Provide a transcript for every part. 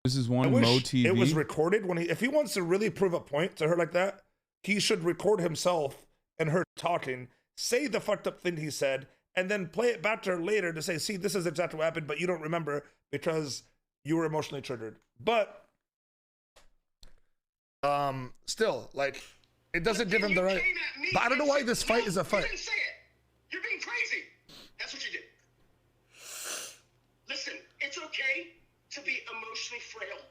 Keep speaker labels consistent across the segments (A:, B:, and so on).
A: This is
B: I
A: one
B: wish
A: Mo TV.
B: it was recorded. If he wants to really prove a point to her like that, he should record himself and her talking, say the fucked up thing he said, and then play it back to her later to say, see, this is exactly what happened, but you don't remember because you were emotionally triggered. But still, like, it doesn't give him the right. But I don't know why this fight is a fight.
C: You didn't say it. You're being crazy. That's what you did. Listen, it's okay to be emotionally frail.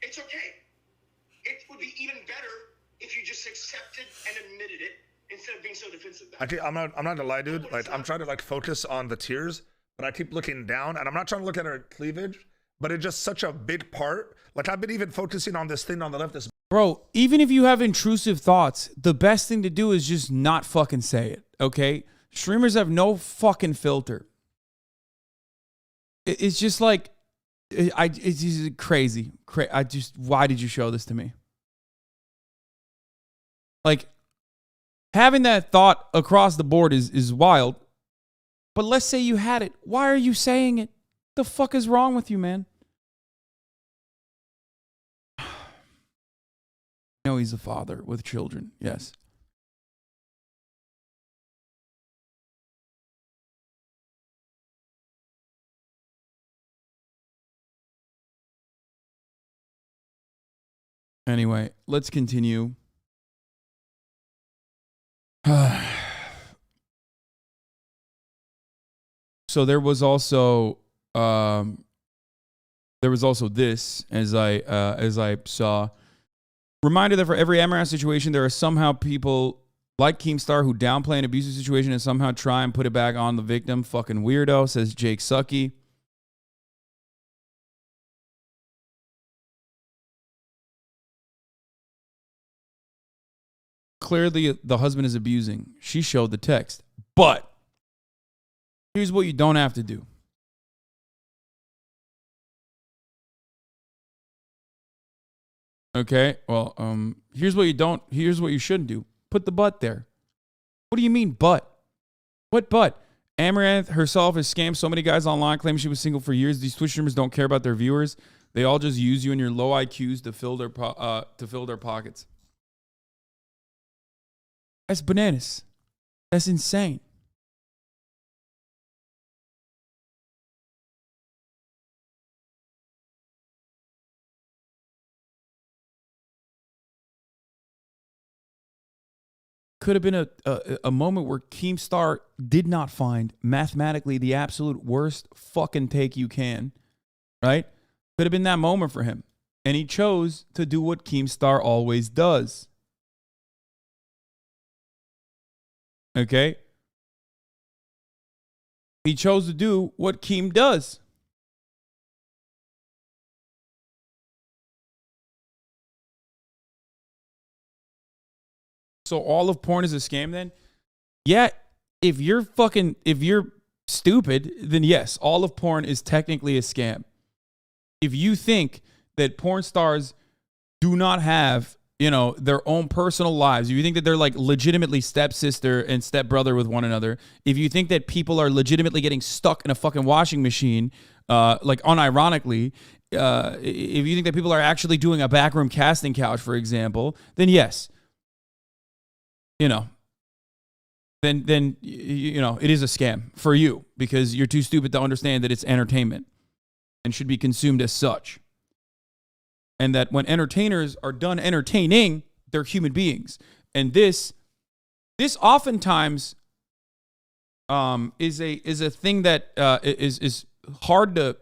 C: It's okay. It would be even better if you just accepted and admitted it instead of being so defensive.
B: I'm not gonna lie, dude. Like, I'm trying to like focus on the tears, but I keep looking down, and I'm not trying to look at her cleavage, but it's just such a big part. Like, I've been even focusing on this thing on the left. This
A: Bro, even if you have intrusive thoughts, the best thing to do is just not fucking say it, okay? Streamers have no fucking filter. It's just like, it's just crazy. Why did you show this to me? Like, having that thought across the board is wild. But let's say you had it. Why are you saying it? The fuck is wrong with you, man? No, he's a father with children. Yes. Anyway, let's continue. So there was also this, as I saw. Reminder that for every Amouranth situation, there are somehow people like Keemstar who downplay an abusive situation and somehow try and put it back on the victim. Fucking weirdo, says Jake Sucky. Clearly, the husband is abusing. She showed the text. But here's what you don't have to do. Okay, well, here's what you shouldn't do. Put the but there. What do you mean, but? What but? Amouranth herself has scammed so many guys online, claiming she was single for years. These Twitch streamers don't care about their viewers. They all just use you and your low IQs to fill their pockets. That's bananas. That's insane. Could have been a moment where Keemstar did not find mathematically the absolute worst fucking take you can, right? Could have been that moment for him. And he chose to do what Keemstar always does. Okay? He chose to do what Keem does. So all of porn is a scam then? Yeah, if you're stupid, then yes, all of porn is technically a scam. If you think that porn stars do not have, their own personal lives, if you think that they're like legitimately stepsister and stepbrother with one another, if you think that people are legitimately getting stuck in a fucking washing machine, like unironically, if you think that people are actually doing a backroom casting couch, for example, then yes. Then it is a scam for you because you're too stupid to understand that it's entertainment and should be consumed as such. And that when entertainers are done entertaining, they're human beings. And this oftentimes is a thing that is hard to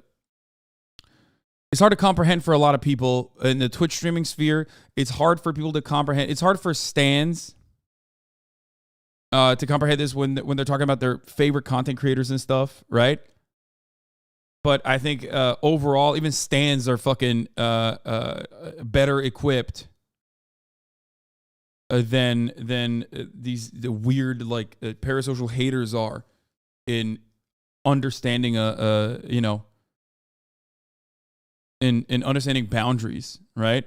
A: comprehend for a lot of people in the Twitch streaming sphere. It's hard for people to comprehend. It's hard for stans to comprehend this when they're talking about their favorite content creators and stuff, right? But I think overall, even stans are fucking better equipped than the weird like parasocial haters are in understanding in understanding boundaries, right?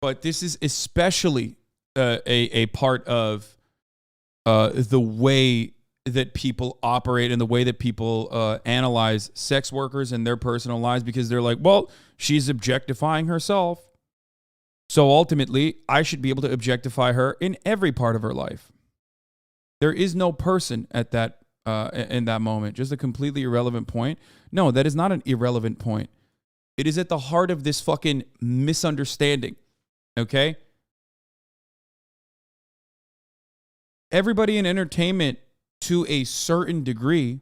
A: But this is especially a part of the way that people operate and the way that people analyze sex workers and their personal lives, because they're like, well, she's objectifying herself, so ultimately I should be able to objectify her in every part of her life. There is no person at that in that moment, just a completely irrelevant point. No, that is not an irrelevant point. It is at the heart of this fucking misunderstanding, okay? Everybody in entertainment to a certain degree,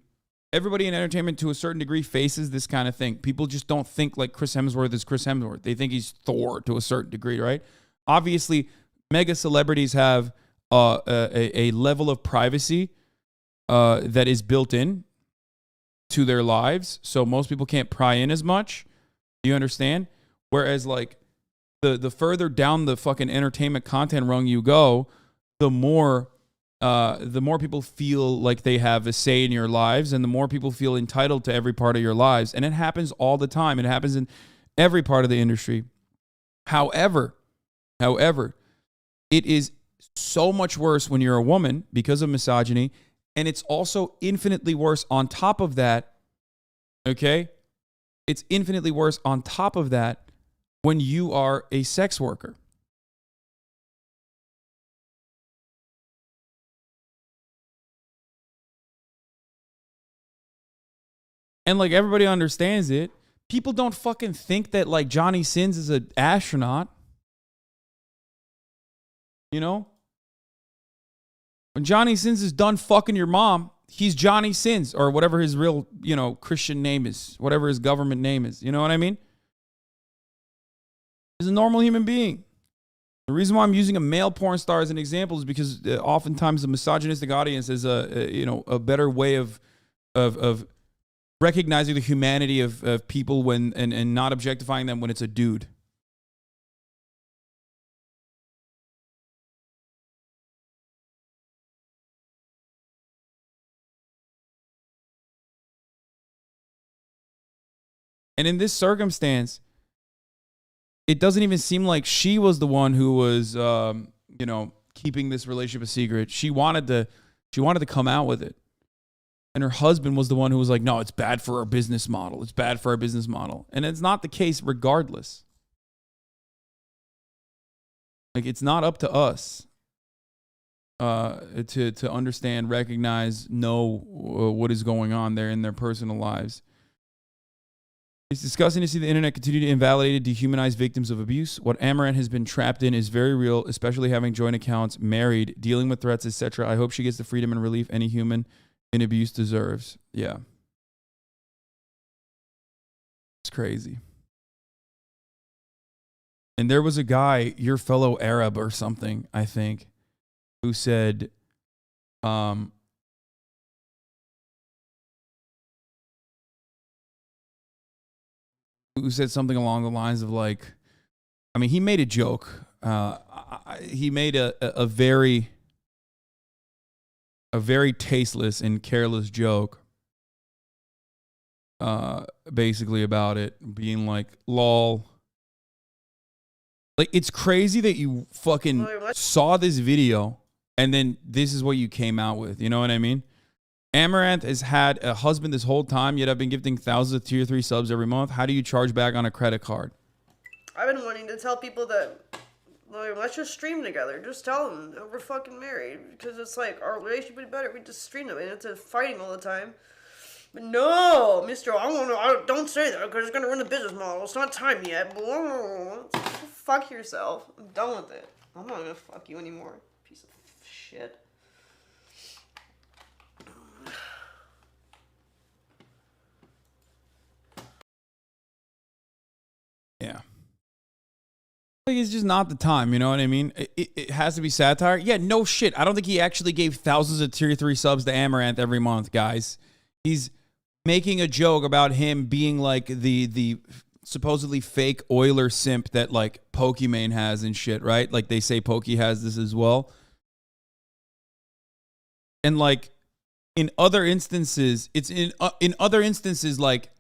A: faces this kind of thing. People just don't think like Chris Hemsworth is Chris Hemsworth. They think he's Thor to a certain degree, right? Obviously, mega celebrities have a level of privacy that is built in to their lives, so most people can't pry in as much. Do you understand? Whereas like the further down the fucking entertainment content rung you go, the more people feel like they have a say in your lives, and the more people feel entitled to every part of your lives. And it happens all the time. It happens in every part of the industry. However, it is so much worse when you're a woman because of misogyny. And it's also infinitely worse on top of that, okay? It's infinitely worse on top of that when you are a sex worker. And like everybody understands it. People don't fucking think that like Johnny Sins is an astronaut. You know? When Johnny Sins is done fucking your mom, he's Johnny Sins, or whatever his real, Christian name is, whatever his government name is. You know what I mean? He's a normal human being. The reason why I'm using a male porn star as an example is because oftentimes the misogynistic audience is a better way of recognizing the humanity of people when and not objectifying them when it's a dude. And in this circumstance, it doesn't even seem like she was the one who was, keeping this relationship a secret. She wanted to come out with it. And her husband was the one who was like, no, it's bad for our business model. It's bad for our business model. And it's not the case regardless. Like, it's not up to us to understand, recognize, know what is going on there in their personal lives. It's disgusting to see the internet continue to invalidate and dehumanize victims of abuse. What Amouranth has been trapped in is very real, especially having joint accounts, married, dealing with threats, etc. I hope she gets the freedom and relief any human in abuse deserves. Yeah. It's crazy. And there was a guy, your fellow Arab or something, I think, who said, something along the lines of like, I mean, he made a joke. He made a very tasteless and careless joke, basically about it being like, lol. Like, it's crazy that you fucking saw this video and then this is what you came out with. You know what I mean? Amouranth has had a husband this whole time, yet I've been gifting thousands of tier 3 subs every month. How do you charge back on a credit card?
D: I've been wanting to tell people that, like, let's just stream together. Just tell them that we're fucking married. Because it's like, our relationship would be better if we just stream them. And it's fighting all the time. But no, mister, don't say that because it's going to ruin the business model. It's not time yet. Fuck yourself. I'm done with it. I'm not going to fuck you anymore. Piece of shit.
A: Yeah. Like, it's just not the time, you know what I mean? It has to be satire. Yeah, no shit. I don't think he actually gave thousands of tier 3 subs to Amouranth every month, guys. He's making a joke about him being like the supposedly fake Oiler simp that like Pokimane has and shit, right? Like they say Pokey has this as well. And like in other instances, it's in other instances like,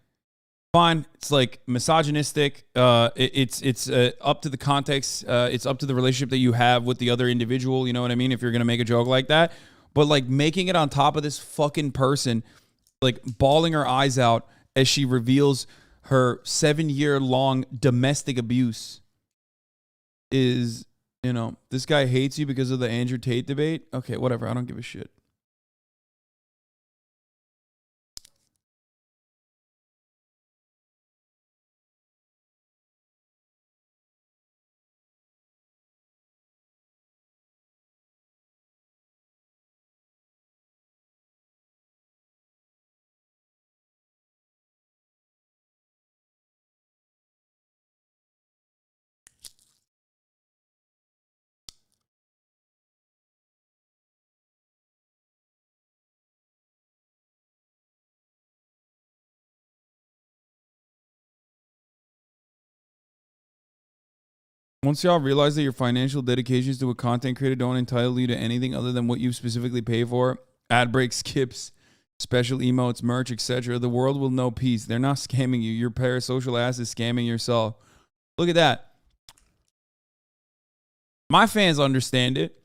A: fine, it's like misogynistic. It's up to the context. It's up to the relationship that you have with the other individual. You know what I mean? If you're gonna make a joke like that, but like making it on top of this fucking person, like bawling her eyes out as she reveals her 7-year-long domestic abuse is, you know, this guy hates you because of the Andrew Tate debate. Okay, whatever. I don't give a shit. Once y'all realize that your financial dedications to a content creator don't entitle you to anything other than what you specifically pay for, ad break skips, special emotes, merch, etc., the world will know peace. They're not scamming you. Your parasocial ass is scamming yourself. Look at that. My fans understand it.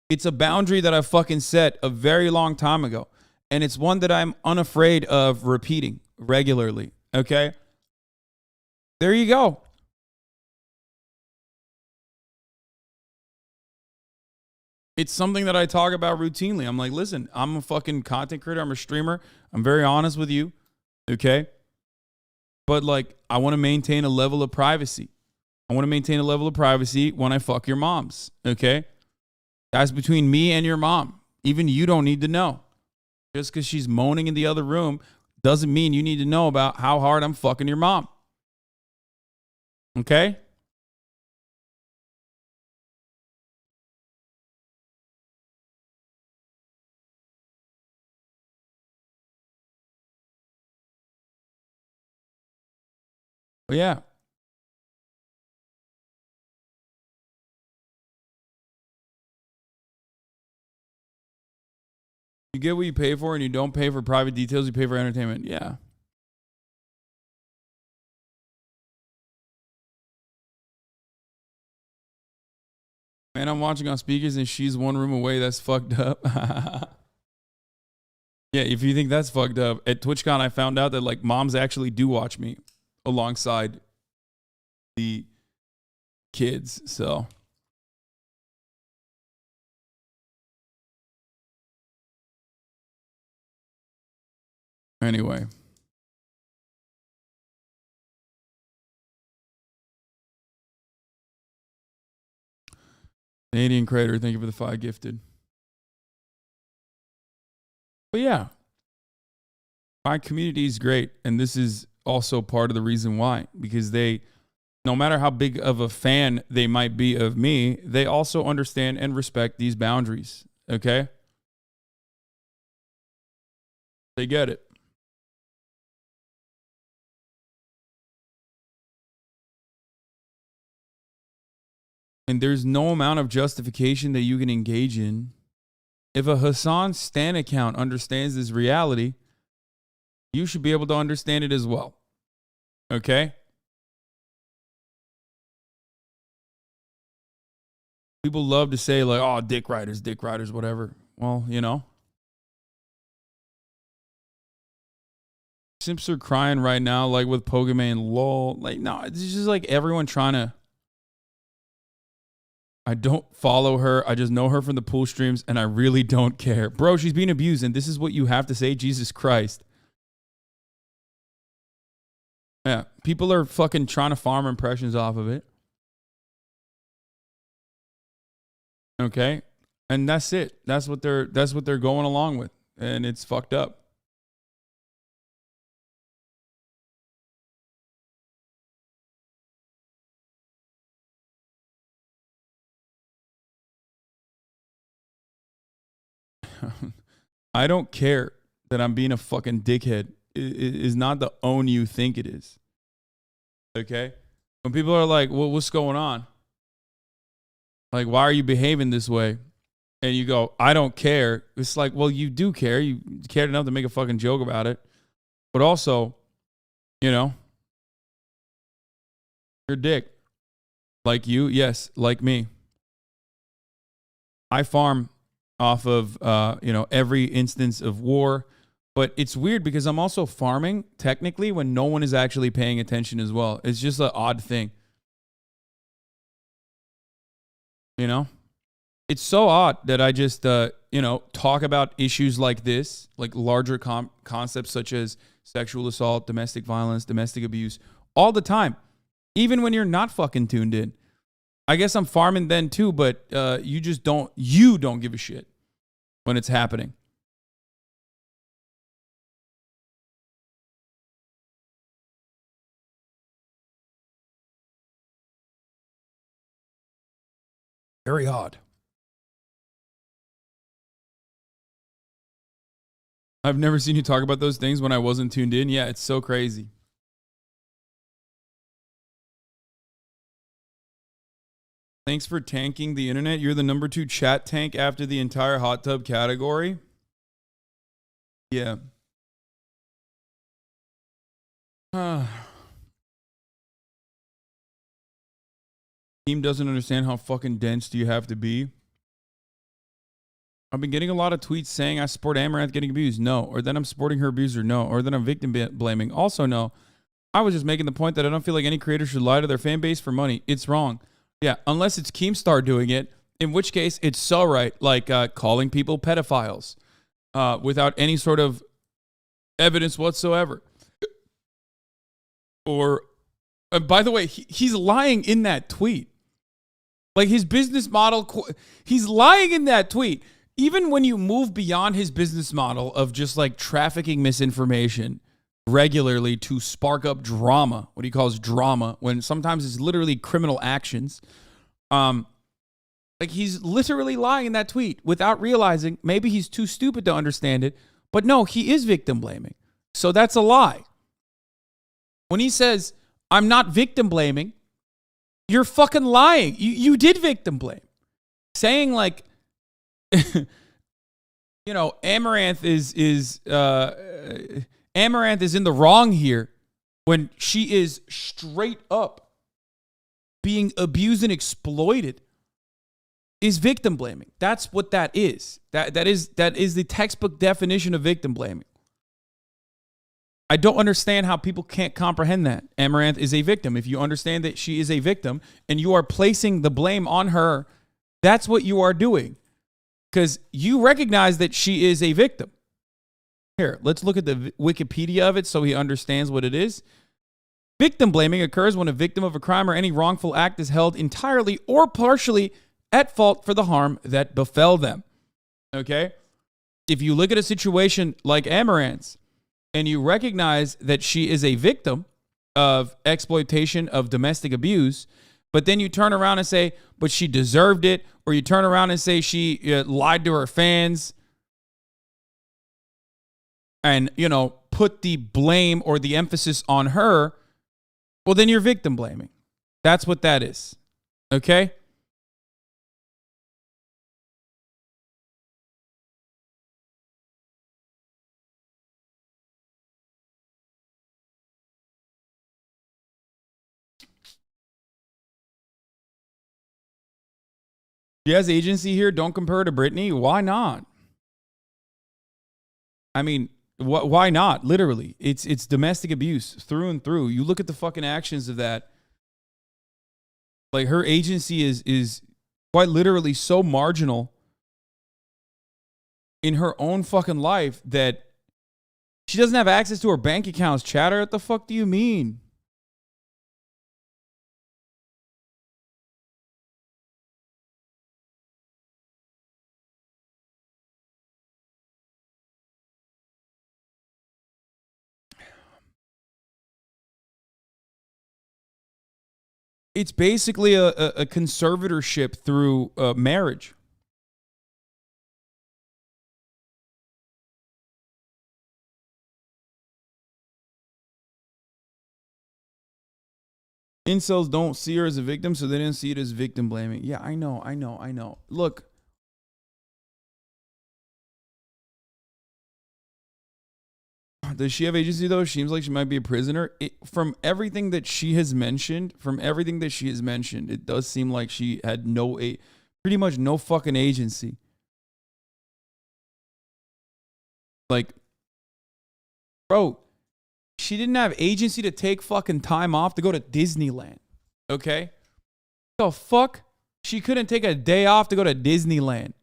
A: It's a boundary that I fucking set a very long time ago. And it's one that I'm unafraid of repeating regularly. Okay? There you go. It's something that I talk about routinely. I'm like, listen, I'm a fucking content creator. I'm a streamer. I'm very honest with you. Okay? But like, I want to maintain a level of privacy. I want to maintain a level of privacy when I fuck your moms. Okay? That's between me and your mom. Even you don't need to know. Just because she's moaning in the other room doesn't mean you need to know about how hard I'm fucking your mom. Okay? But yeah. You get what you pay for and you don't pay for private details, you pay for entertainment. Yeah. Man, I'm watching on speakers and she's one room away. That's fucked up. Yeah, if you think that's fucked up. At TwitchCon, I found out that like moms actually do watch me alongside the kids. So anyway. Canadian Creator, thank you for the 5 gifted. But yeah, my community is great. And this is also part of the reason why. Because they, no matter how big of a fan they might be of me, they also understand and respect these boundaries. Okay? They get it. And there's no amount of justification that you can engage in. If a Hasan Stan account understands this reality, you should be able to understand it as well. Okay? People love to say like, oh, dick riders, whatever. Well, you know. Simps are crying right now, like with Pokemon lol. Like, no, it's just like everyone trying to. I don't follow her. I just know her from the pool streams, and I really don't care. Bro, she's being abused, and this is what you have to say? Jesus Christ. Yeah, people are fucking trying to farm impressions off of it. Okay? And that's it. That's what they're going along with. And it's fucked up. I don't care that I'm being a fucking dickhead. It is not the own you think it is. Okay? When people are like, well, what's going on? Like, why are you behaving this way? And you go, I don't care. It's like, well, you do care. You cared enough to make a fucking joke about it. But also, you know, you're a dick. Like you, yes, like me. I farm off of every instance of war. But it's weird because I'm also farming technically when no one is actually paying attention as well. It's just an odd thing. You know? It's so odd that I just, talk about issues like this, like larger concepts such as sexual assault, domestic violence, domestic abuse, all the time, even when you're not fucking tuned in. I guess I'm farming then too, but you don't give a shit when it's happening. Very odd. I've never seen you talk about those things when I wasn't tuned in. Yeah, it's so crazy. Thanks for tanking the internet. You're the number 2 chat tank after the entire hot tub category. Yeah. Team doesn't understand how fucking dense do you have to be. I've been getting a lot of tweets saying I support Amouranth getting abused. No. Or that I'm supporting her abuser. No. Or that I'm victim blaming. Also no. I was just making the point that I don't feel like any creator should lie to their fan base for money. It's wrong. Yeah, unless it's Keemstar doing it, in which case it's so right, like calling people pedophiles without any sort of evidence whatsoever. Or, by the way, he's lying in that tweet. Like his business model, he's lying in that tweet. Even when you move beyond his business model of just like trafficking misinformation regularly to spark up drama, what he calls drama, when sometimes it's literally criminal actions. Like he's literally lying in that tweet without realizing. Maybe he's too stupid to understand it, but no, he is victim blaming. So that's a lie. When he says, I'm not victim blaming, you're fucking lying. You did victim blame. Saying like, Amouranth Amouranth is in the wrong here when she is straight up being abused and exploited is victim blaming. That's what that is. That is the textbook definition of victim blaming. I don't understand how people can't comprehend that. Amouranth is a victim. If you understand that she is a victim and you are placing the blame on her, that's what you are doing. Because you recognize that she is a victim. Here, let's look at the Wikipedia of it so he understands what it is. Victim blaming occurs when a victim of a crime or any wrongful act is held entirely or partially at fault for the harm that befell them. Okay? If you look at a situation like Amouranth's and you recognize that she is a victim of exploitation of domestic abuse, but then you turn around and say, but she deserved it, or you turn around and say she lied to her fans, and, put the blame or the emphasis on her, well, then you're victim blaming. That's what that is. Okay? She has agency here. Don't compare her to Britney. Why not? I mean, why not? Literally, it's domestic abuse through and through. You look at the fucking actions of that. Like her agency is quite literally so marginal in her own fucking life that she doesn't have access to her bank accounts. Chatter, what the fuck do you mean? It's basically a conservatorship through marriage. Incels don't see her as a victim, so they didn't see it as victim blaming. Yeah, I know. Look. Does she have agency, though? Seems like she might be a prisoner. From everything that she has mentioned, it does seem like she had pretty much no fucking agency. Like, bro, she didn't have agency to take fucking time off to go to Disneyland. Okay? The fuck? She couldn't take a day off to go to Disneyland.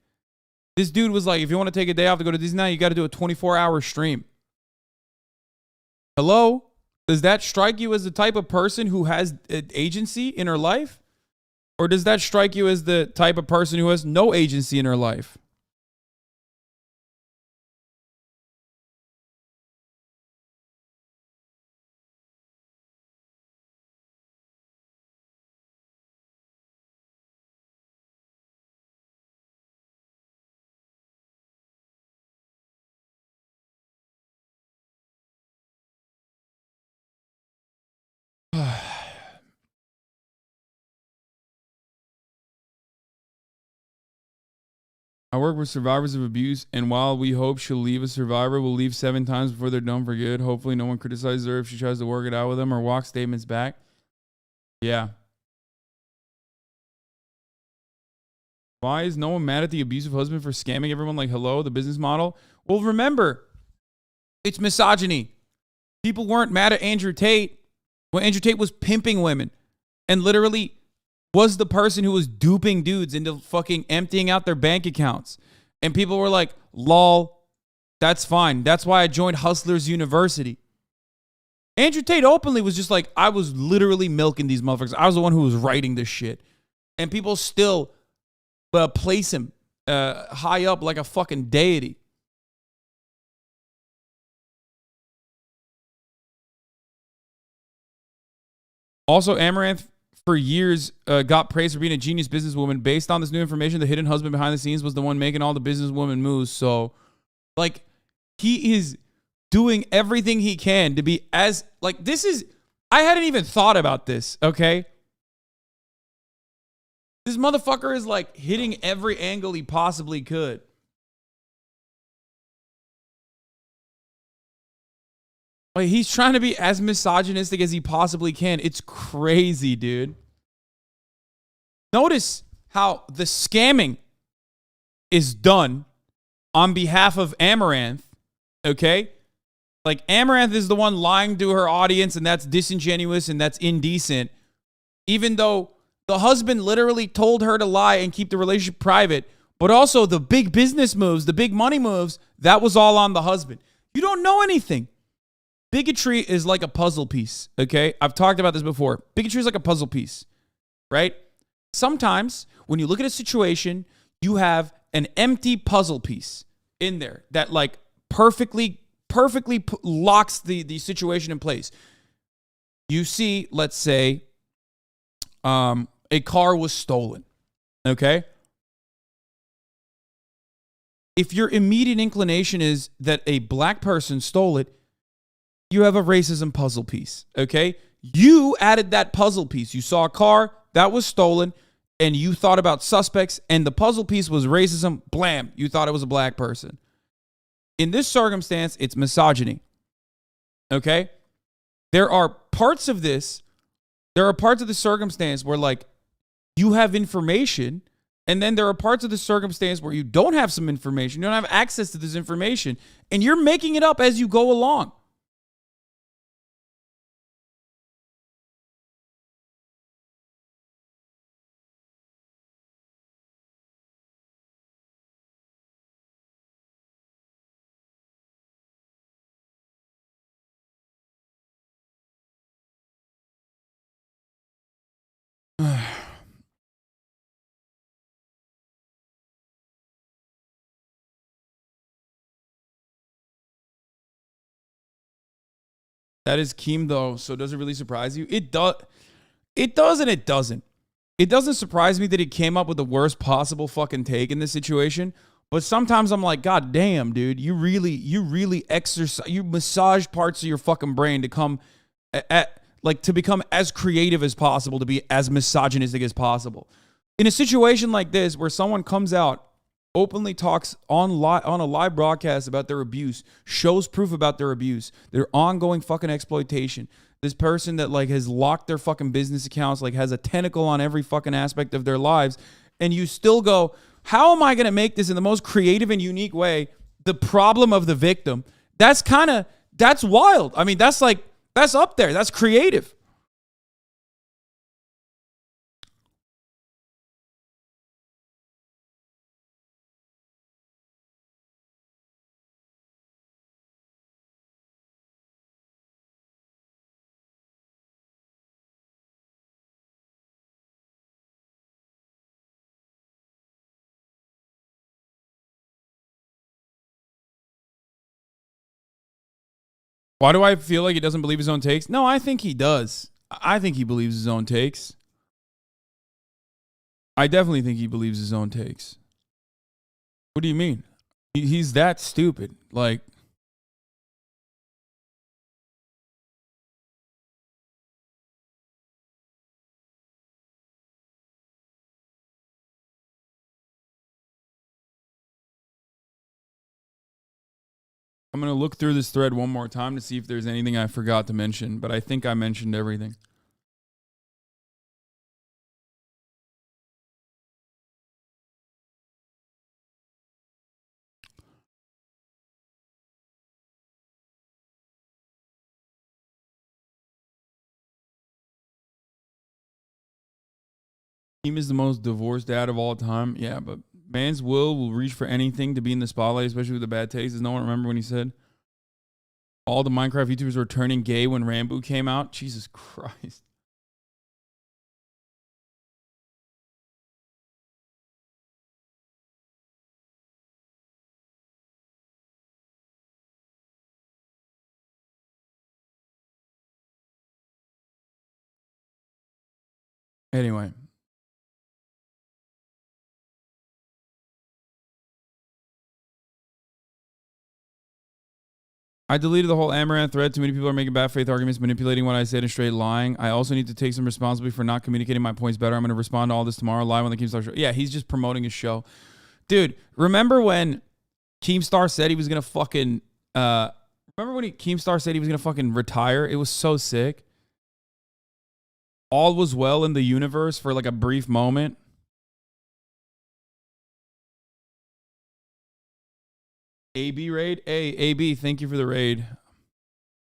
A: This dude was like, if you want to take a day off to go to Disneyland, you got to do a 24-hour stream. Hello? Does that strike you as the type of person who has agency in her life? Or does that strike you as the type of person who has no agency in her life? I work with survivors of abuse, and while we hope she'll leave, a survivor will leave 7 times before they're done for good. Hopefully no one criticizes her if she tries to work it out with them or walk statements back. Yeah. Why is no one mad at the abusive husband for scamming everyone like, hello, the business model? Well, remember, it's misogyny. People weren't mad at Andrew Tate when Andrew Tate was pimping women and literally was the person who was duping dudes into fucking emptying out their bank accounts. And people were like, lol, that's fine. That's why I joined Hustlers University. Andrew Tate openly was just like, I was literally milking these motherfuckers. I was the one who was writing this shit. And people still place him high up like a fucking deity. Also, Amouranth for years got praised for being a genius businesswoman. Based on this new information, the hidden husband behind the scenes was the one making all the businesswoman moves. So, like, he is doing everything he can to be as, like, this is, I hadn't even thought about this, okay? This motherfucker is, like, hitting every angle he possibly could. Like, he's trying to be as misogynistic as he possibly can. It's crazy, dude. Notice how the scamming is done on behalf of Amouranth, okay? Like, Amouranth is the one lying to her audience, and that's disingenuous and that's indecent, even though the husband literally told her to lie and keep the relationship private, but also the big business moves, the big money moves, that was all on the husband. You don't know anything. Bigotry is like a puzzle piece, okay? I've talked about this before. Bigotry is like a puzzle piece, right? Sometimes when you look at a situation, you have an empty puzzle piece in there that like perfectly locks the situation in place. You see, let's say, a car was stolen, okay? If your immediate inclination is that a black person stole it, you have a racism puzzle piece, okay? You added that puzzle piece. You saw a car that was stolen, and you thought about suspects, and the puzzle piece was racism. Blam, you thought it was a black person. In this circumstance, it's misogyny, okay? There are parts of the circumstance where, like, you have information, and then there are parts of the circumstance where you don't have some information. You don't have access to this information, and you're making it up as you go along. That is Keem, though, so does it really surprise you? It does and it doesn't. It doesn't surprise me that he came up with the worst possible fucking take in this situation, but sometimes I'm like, God damn, dude, you really exercise, you massage parts of your fucking brain to come to become as creative as possible, to be as misogynistic as possible. In a situation like this where someone comes out, openly talks on a live broadcast about their abuse, shows proof about their abuse, their ongoing fucking exploitation. This person that like has locked their fucking business accounts, like has a tentacle on every fucking aspect of their lives, and you still go, how am I going to make this in the most creative and unique way the problem of the victim, that's wild. I mean, that's up there. That's creative. Why do I feel like he doesn't believe his own takes? No, I think he does. I think he believes his own takes. I definitely think he believes his own takes. What do you mean? He's that stupid. Like, I'm going to look through this thread one more time to see if there's anything I forgot to mention, but I think I mentioned everything. Keem is the most divorced dad of all time. Yeah, but man's will reach for anything to be in the spotlight, especially with the bad taste. Does no one remember when he said all the Minecraft YouTubers were turning gay when Rambo came out? Jesus Christ. Anyway. I deleted the whole Amouranth thread. Too many people are making bad faith arguments, manipulating what I said, and straight lying. I also need to take some responsibility for not communicating my points better. I'm going to respond to all this tomorrow live on the Keemstar show. Yeah, he's just promoting his show. Dude, remember when Keemstar said he was going to fucking... Keemstar said he was going to fucking retire? It was so sick. All was well in the universe for like a brief moment. AB raid? Hey, AB, thank you for the raid.